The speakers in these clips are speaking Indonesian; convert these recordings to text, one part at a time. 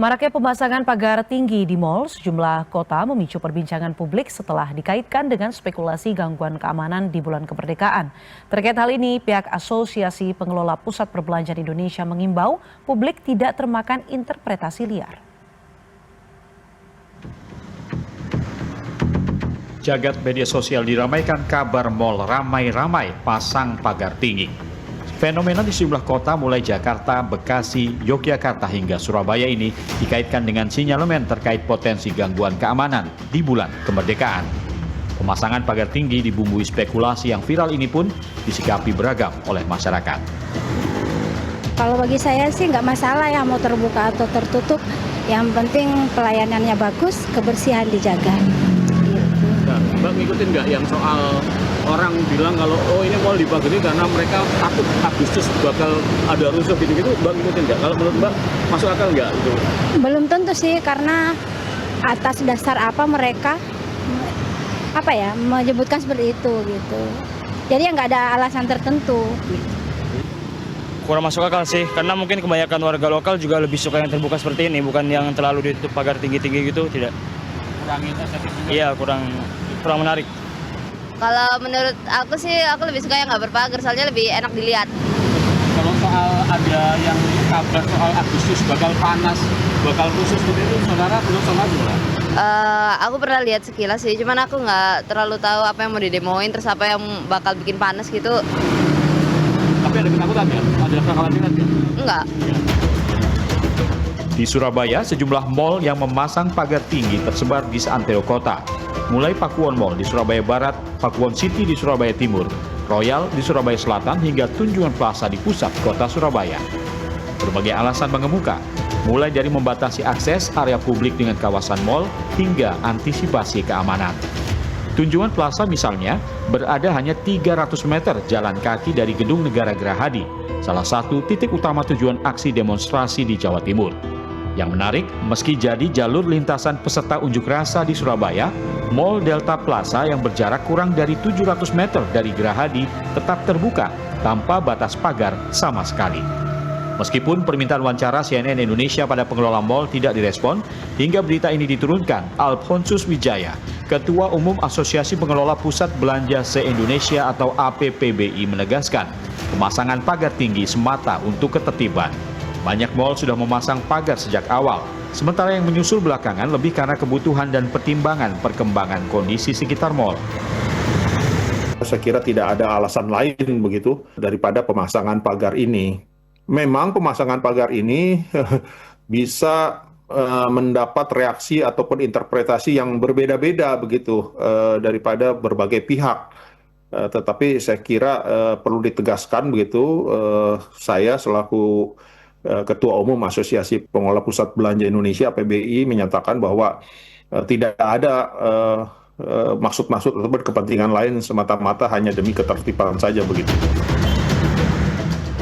Maraknya pemasangan pagar tinggi di mal sejumlah kota memicu perbincangan publik setelah dikaitkan dengan spekulasi gangguan keamanan di bulan kemerdekaan. Terkait hal ini, pihak Asosiasi Pengelola Pusat Perbelanjaan Indonesia mengimbau publik tidak termakan interpretasi liar. Jagat media sosial diramaikan kabar mal ramai-ramai pasang pagar tinggi. Fenomena di sejumlah kota mulai Jakarta, Bekasi, Yogyakarta hingga Surabaya ini dikaitkan dengan sinyalemen terkait potensi gangguan keamanan di bulan kemerdekaan. Pemasangan pagar tinggi dibumbui spekulasi yang viral ini pun disikapi beragam oleh masyarakat. Kalau bagi saya sih nggak masalah ya mau terbuka atau tertutup. Yang penting pelayanannya bagus, kebersihan dijaga. Nah, Mbak ngikutin nggak yang soal orang bilang kalau ini mal dipagari karena mereka takut Agustus bakal ada rusuh gitu-gitu, Mbak ngikutin nggak? Kalau menurut Mbak masuk akal nggak itu? Belum tentu sih, karena atas dasar apa mereka menyebutkan seperti itu gitu. Jadi nggak ada alasan tertentu. Kurang masuk akal sih, karena mungkin kebanyakan warga lokal juga lebih suka yang terbuka seperti ini, bukan yang terlalu ditutup pagar tinggi-tinggi gitu, tidak. Iya, kurang menarik. Kalau menurut aku sih, aku lebih suka yang nggak berpagar, soalnya lebih enak dilihat. Kalau soal ada yang kabar soal Agustus bakal panas, bakal khusus seperti itu, saudara belum sama juga? Aku pernah lihat sekilas sih, cuman aku nggak terlalu tahu apa yang mau didemoin, terus apa yang bakal bikin panas gitu. Tapi ada ketakutan ya? Ada kekhawatiran ya? Enggak. Di Surabaya, sejumlah mal yang memasang pagar tinggi tersebar di seantero kota. Mulai Pakuwon Mall di Surabaya Barat, Pakuwon City di Surabaya Timur, Royal di Surabaya Selatan, hingga Tunjungan Plaza di pusat kota Surabaya. Berbagai alasan mengemuka, mulai dari membatasi akses area publik dengan kawasan mal hingga antisipasi keamanan. Tunjungan Plaza misalnya berada hanya 300 meter jalan kaki dari Gedung Negara Gerahadi, salah satu titik utama tujuan aksi demonstrasi di Jawa Timur. Yang menarik, meski jadi jalur lintasan peserta unjuk rasa di Surabaya, Mall Delta Plaza yang berjarak kurang dari 700 meter dari Gerahadi tetap terbuka tanpa batas pagar sama sekali. Meskipun permintaan wawancara CNN Indonesia pada pengelola mal tidak direspon, hingga berita ini diturunkan, Alphonsus Wijaya, Ketua Umum Asosiasi Pengelola Pusat Belanja se-Indonesia atau APPBI menegaskan, pemasangan pagar tinggi semata untuk ketertiban. Banyak mal sudah memasang pagar sejak awal, sementara yang menyusul belakangan lebih karena kebutuhan dan pertimbangan perkembangan kondisi sekitar mal. Saya kira tidak ada alasan lain begitu daripada pemasangan pagar ini. Memang pemasangan pagar ini bisa mendapat reaksi ataupun interpretasi yang berbeda-beda begitu daripada berbagai pihak. Tetapi saya kira perlu ditegaskan begitu, saya selaku Ketua Umum Asosiasi Pengelola Pusat Belanja Indonesia (APBI) menyatakan bahwa tidak ada maksud-maksud ataupun kepentingan lain semata-mata hanya demi ketertiban saja begitu.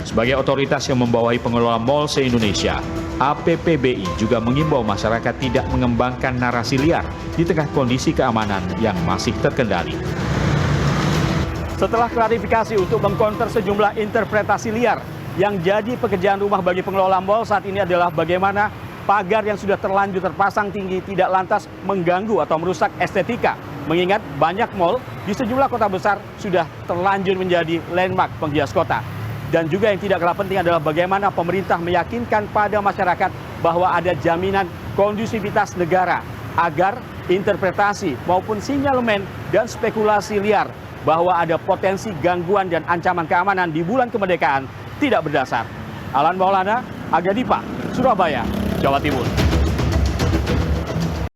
Sebagai otoritas yang membawahi pengelola mal se-Indonesia, APPBI juga mengimbau masyarakat tidak mengembangkan narasi liar di tengah kondisi keamanan yang masih terkendali. Setelah klarifikasi untuk mengkonter sejumlah interpretasi liar, yang jadi pekerjaan rumah bagi pengelola mal saat ini adalah bagaimana pagar yang sudah terlanjur terpasang tinggi tidak lantas mengganggu atau merusak estetika. Mengingat banyak mal di sejumlah kota besar sudah terlanjur menjadi landmark penghias kota. Dan juga yang tidak kalah penting adalah bagaimana pemerintah meyakinkan pada masyarakat bahwa ada jaminan kondusivitas negara agar interpretasi maupun sinyalemen dan spekulasi liar bahwa ada potensi gangguan dan ancaman keamanan di bulan kemerdekaan tidak berdasar. Alan Maulana, Aga Dipa, Surabaya, Jawa Timur.